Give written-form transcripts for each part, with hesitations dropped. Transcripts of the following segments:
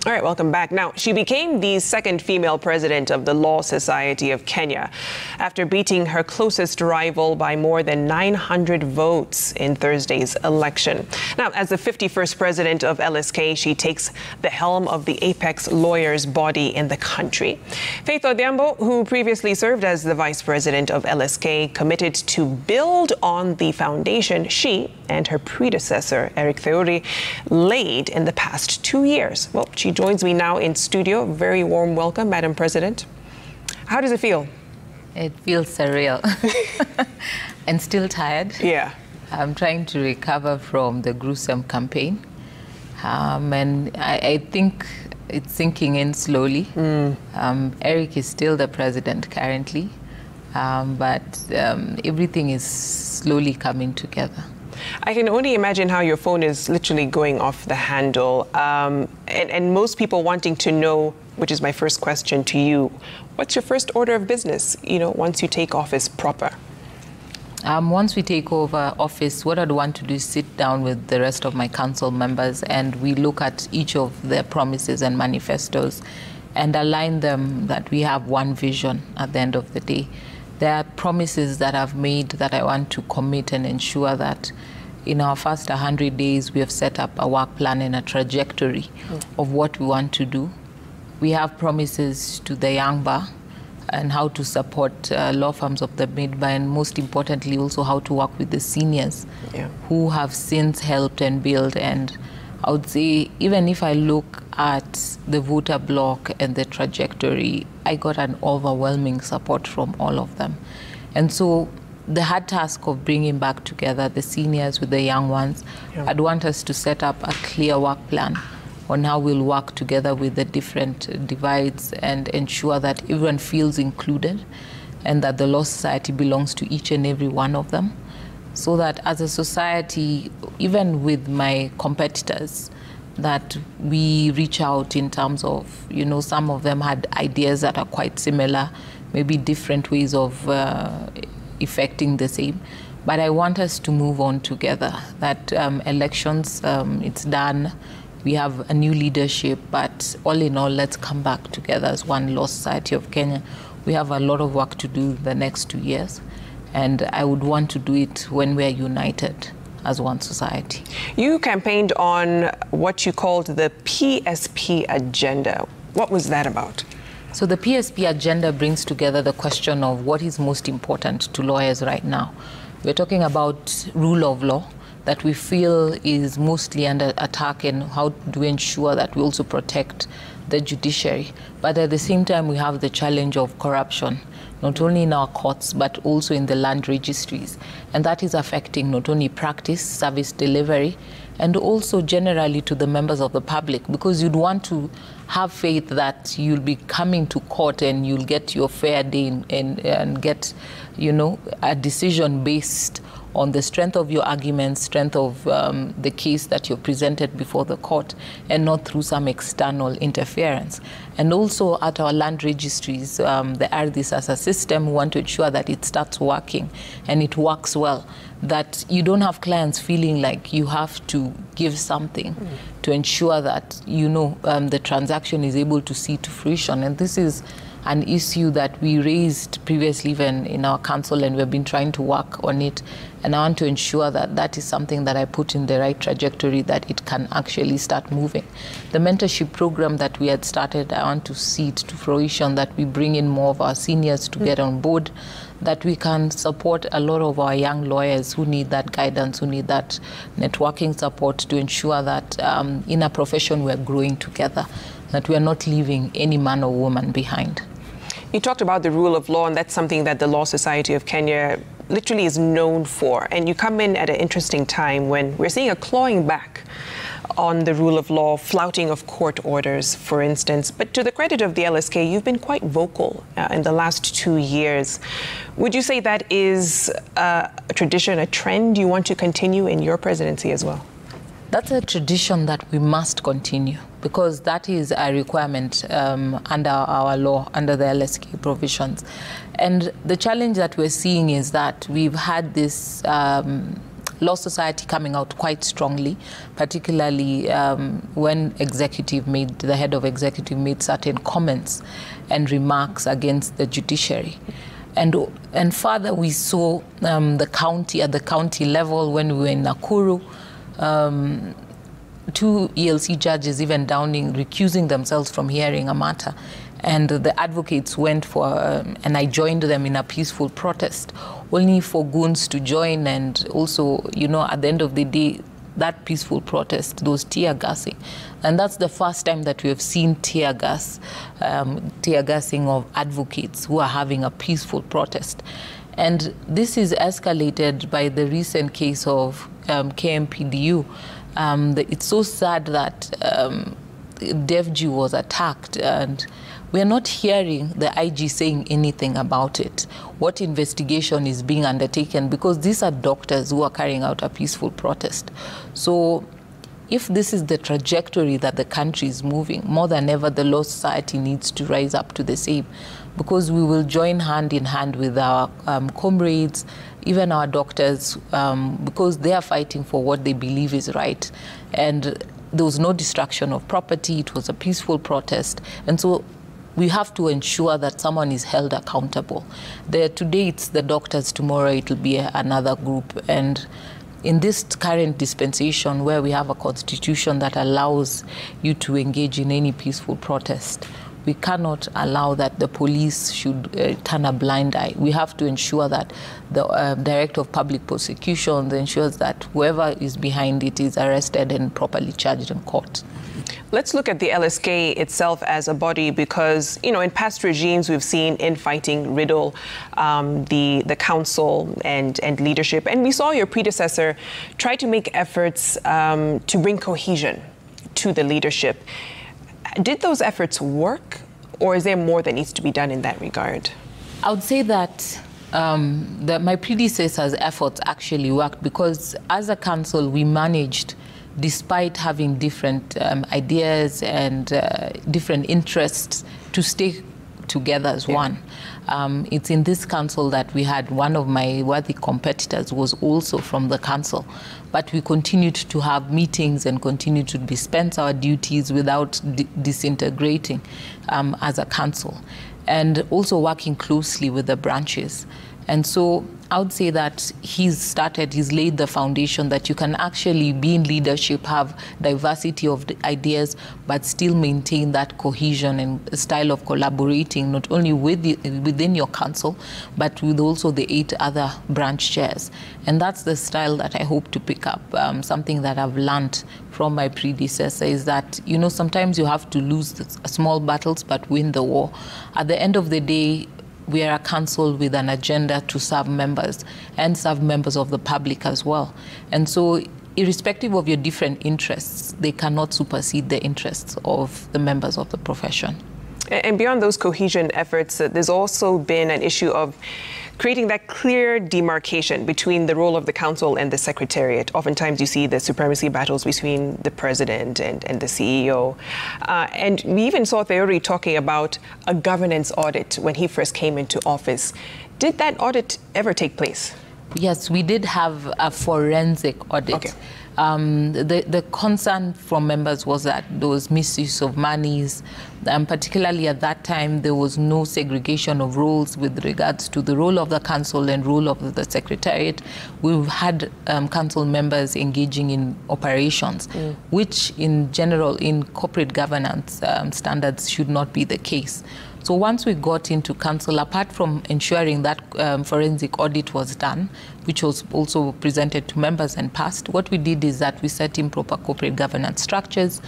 All right, welcome back. Now, she became the second female president of the Law Society of Kenya after beating her closest rival by more than 900 votes in Thursday's election. Now, as the 51st president of LSK, she takes the helm of the apex lawyers' body in the country. Faith Odhiambo, who previously served as the vice president of LSK, committed to build on the foundation she and her predecessor, Eric Theuri, laid in the past 2 years. Well, she joins me now in studio. Very warm welcome, Madam President. How does it feel? It feels surreal and still tired. Yeah. I'm trying to recover from the gruesome campaign. And I think it's sinking in slowly. Eric is still the president currently, but everything is slowly coming together. I can only imagine how your phone is literally going off the handle. And most people wanting to know, which is my first question to you, what's your first order of business, once you take office proper? Once we take over office, what I'd want to do is sit down with the rest of my council members and we look at each of their promises and manifestos and align them that we have one vision at the end of the day. There are promises that I've made that I want to commit and ensure that in our first 100 days, we have set up a work plan and a trajectory of what we want to do. We have promises to the young bar and how to support law firms of the mid-bar, and most importantly, also how to work with the seniors who have since helped and built. And I would say, even if I look at the voter bloc and the trajectory, I got an overwhelming support from all of them. And so the hard task of bringing back together the seniors with the young ones, I'd want us to set up a clear work plan on how we'll work together with the different divides and ensure that everyone feels included and that the Law Society belongs to each and every one of them. So that as a society, even with my competitors, that we reach out in terms of, some of them had ideas that are quite similar, maybe different ways of effecting the same. But I want us to move on together, that elections, it's done. We have a new leadership, but all in all, let's come back together as one Law Society of Kenya. We have a lot of work to do the next 2 years. And I would want to do it when we're united as one society. You campaigned on what you called the PSP agenda. What was that about? So the PSP agenda brings together the question of what is most important to lawyers right now. We're talking about rule of law that we feel is mostly under attack, and how do we ensure that we also protect the judiciary. But at the same time, we have the challenge of corruption, not only in our courts, but also in the land registries. And that is affecting not only practice, service delivery, and also generally to the members of the public, because you'd want to have faith that you'll be coming to court and you'll get your fair day and get, a decision based on the strength of your arguments, strength of the case that you're presented before the court, and not through some external interference. And also at our land registries, the RDIS as a system, we want to ensure that it starts working and it works well, that you don't have clients feeling like you have to give something to ensure that, the transaction is able to see to fruition. And this is an issue that we raised previously even in our council, and we've been trying to work on it. And I want to ensure that that is something that I put in the right trajectory, that it can actually start moving. The mentorship program that we had started, I want to see it to fruition, that we bring in more of our seniors to get on board, that we can support a lot of our young lawyers who need that guidance, who need that networking support, to ensure that in a profession we're growing together, that we are not leaving any man or woman behind. You talked about the rule of law, and that's something that the Law Society of Kenya literally is known for. And you come in at an interesting time when we're seeing a clawing back on the rule of law, flouting of court orders, for instance. But to the credit of the LSK, you've been quite vocal in the last 2 years. Would you say that is a tradition, a trend you want to continue in your presidency as well? That's a tradition that we must continue, because that is a requirement under our law, under the LSK provisions. And the challenge that we're seeing is that we've had this Law Society coming out quite strongly, particularly when the head of executive made certain comments and remarks against the judiciary. And further, we saw at the county level when we were in Nakuru, 2 ELC judges even recusing themselves from hearing a matter. And the advocates went and I joined them in a peaceful protest, only for goons to join. And also, at the end of the day, that peaceful protest, those tear gassing. And that's the first time that we have seen tear gassing of advocates who are having a peaceful protest. And this is escalated by the recent case of KMPDU. It's so sad that DevG was attacked, and we're not hearing the IG saying anything about it. What investigation is being undertaken? Because these are doctors who are carrying out a peaceful protest. So if this is the trajectory that the country is moving, more than ever, the Law Society needs to rise up to the same, because we will join hand in hand with our comrades, even our doctors, because they are fighting for what they believe is right. And there was no destruction of property. It was a peaceful protest. And so we have to ensure that someone is held accountable. Today it's the doctors, tomorrow it will be another group. And in this current dispensation, where we have a constitution that allows you to engage in any peaceful protest, we cannot allow that the police should turn a blind eye. We have to ensure that the Director of Public Prosecution ensures that whoever is behind it is arrested and properly charged in court. Let's look at the LSK itself as a body, because, in past regimes, we've seen infighting riddle the council and leadership. And we saw your predecessor try to make efforts to bring cohesion to the leadership. Did those efforts work, or is there more that needs to be done in that regard? I would say that my predecessor's efforts actually worked, because as a council, we managed, despite having different ideas and different interests, to stay together as one. It's in this council that we had one of my worthy competitors was also from the council, but we continued to have meetings and continued to dispense our duties without disintegrating as a council, and also working closely with the branches. And so I would say that he's laid the foundation that you can actually be in leadership, have diversity of ideas, but still maintain that cohesion and style of collaborating, not only within your council, but with also the 8 other branch chairs. And that's the style that I hope to pick up. Something that I've learned from my predecessor is that, sometimes you have to lose small battles, but win the war. At the end of the day, we are a council with an agenda to serve members and serve members of the public as well. And so, irrespective of your different interests, they cannot supersede the interests of the members of the profession. And beyond those cohesion efforts, there's also been an issue of creating that clear demarcation between the role of the council and the secretariat. Oftentimes you see the supremacy battles between the president and the CEO. And we even saw Theory talking about a governance audit when he first came into office. Did that audit ever take place? Yes, we did have a forensic audit. Okay. The concern from members was that there was misuse of monies, particularly at that time there was no segregation of roles with regards to the role of the council and role of the secretariat. We've had council members engaging in operations, which in general in corporate governance standards should not be the case. So once we got into council, apart from ensuring that forensic audit was done, which was also presented to members and passed, what we did is that we set in proper corporate governance structures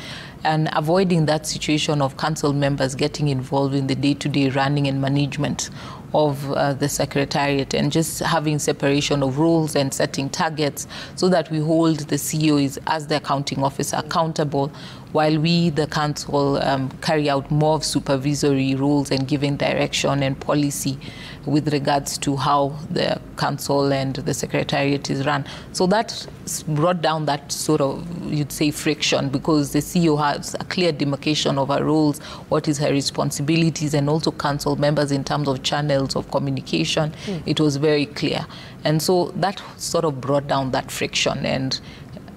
and avoiding that situation of council members getting involved in the day-to-day running and management of the secretariat, and just having separation of roles and setting targets so that we hold the CEO as the accounting officer accountable, while we, the council, carry out more of supervisory roles and giving direction and policy with regards to how the council and the secretariat is run. So that brought down that sort of, you'd say, friction, because the CEO has a clear demarcation of her roles, what is her responsibilities, and also council members in terms of channels of communication. It was very clear. And so that sort of brought down that friction. And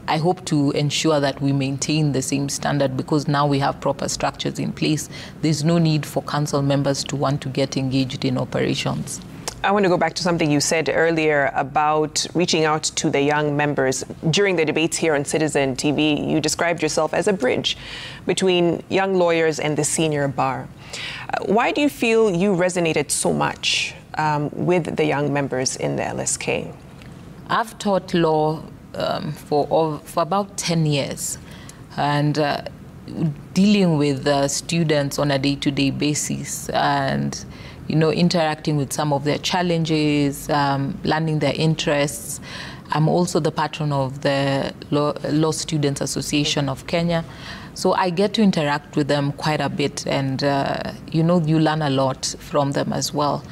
I hope to ensure that we maintain the same standard, because now we have proper structures in place. There's no need for council members to want to get engaged in operations. I want to go back to something you said earlier about reaching out to the young members. During the debates here on Citizen TV, you described yourself as a bridge between young lawyers and the senior bar. Why do you feel you resonated so much with the young members in the LSK? I've taught law for about 10 years, and dealing with students on a day-to-day basis, and interacting with some of their challenges, learning their interests. I'm also the patron of the Law Students Association of Kenya, so I get to interact with them quite a bit, and you learn a lot from them as well.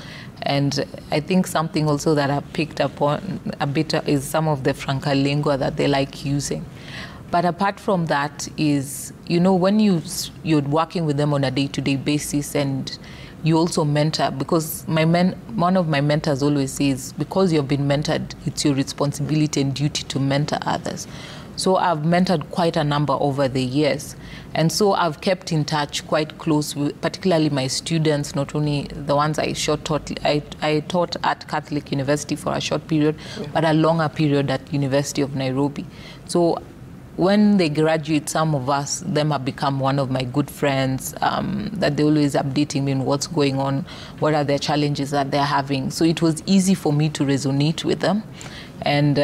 And I think something also that I picked up on a bit is some of the Franca lingua that they like using. But apart from that is, when you're working with them on a day-to-day basis, and you also mentor, because one of my mentors always says, because you've been mentored, it's your responsibility and duty to mentor others. So I've mentored quite a number over the years. And so I've kept in touch quite close with particularly my students, not only the ones I taught at Catholic University for a short period, but a longer period at University of Nairobi. So when they graduate, some of them have become one of my good friends, that they're always updating me on what's going on, what are their challenges that they're having. So it was easy for me to resonate with them. And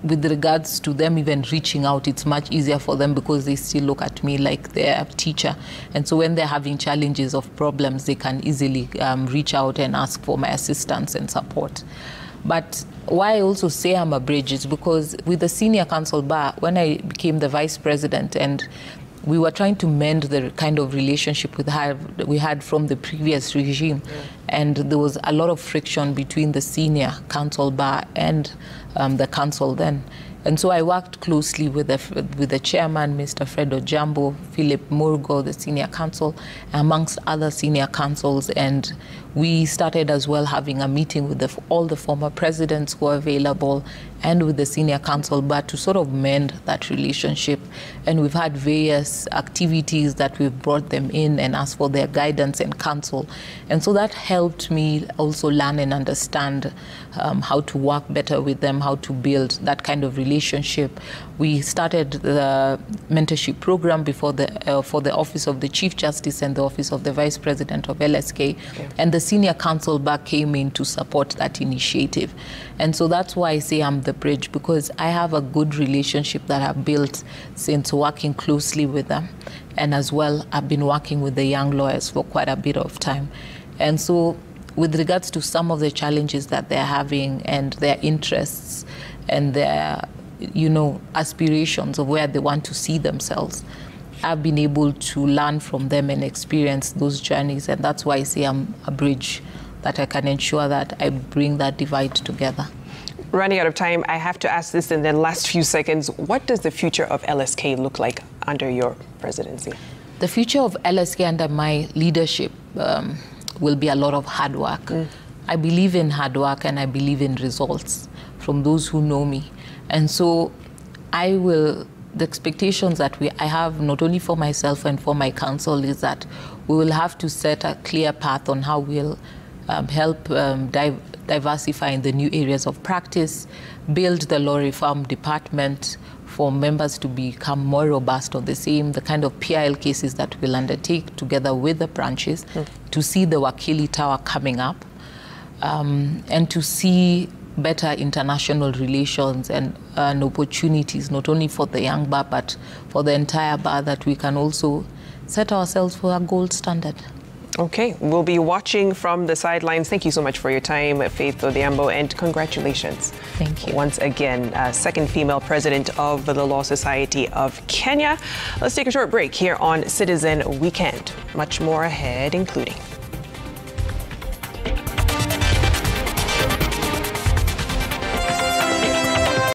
with regards to them even reaching out, it's much easier for them because they still look at me like their teacher. And so when they're having challenges or problems, they can easily reach out and ask for my assistance and support. But why I also say I'm a bridge is because with the senior council bar, when I became the vice president, and we were trying to mend the kind of relationship we had from the previous regime. And there was a lot of friction between the senior council bar and the council then. And so I worked closely with the chairman, Mr. Fred Odhiambo, Philip Murgo, the senior counsel, amongst other senior counsels. And we started as well having a meeting with all the former presidents who are available, and with the senior counsel, but to sort of mend that relationship. And we've had various activities that we've brought them in and asked for their guidance and counsel. And so that helped me also learn and understand how to work better with them, how to build that kind of relationship. We started the mentorship program for the Office of the Chief Justice and the Office of the Vice President of LSK. And the senior counsel bar came in to support that initiative. And so that's why I say I'm the bridge, because I have a good relationship that I've built since working closely with them. And as well, I've been working with the young lawyers for quite a bit of time. And so with regards to some of the challenges that they're having and their interests and their aspirations of where they want to see themselves, I've been able to learn from them and experience those journeys. And that's why I say I'm a bridge, that I can ensure that I bring that divide together. Running out of time, I have to ask this in the last few seconds. What does the future of LSK look like under your presidency? The future of LSK under my leadership will be a lot of hard work. I believe in hard work, and I believe in results from those who know me. And so the expectations that I have, not only for myself and for my council, is that we will have to set a clear path on how we'll help diversify in the new areas of practice, build the law reform department for members to become more robust on the kind of PIL cases that we'll undertake together with the branches, to see the Wakili Tower coming up, and to see better international relations and opportunities, not only for the young bar, but for the entire bar, that we can also set ourselves for a gold standard. Okay, we'll be watching from the sidelines. Thank you so much for your time, Faith Odhiambo, and congratulations. Thank you. Once again, second female president of the Law Society of Kenya. Let's take a short break here on Citizen Weekend. Much more ahead, including...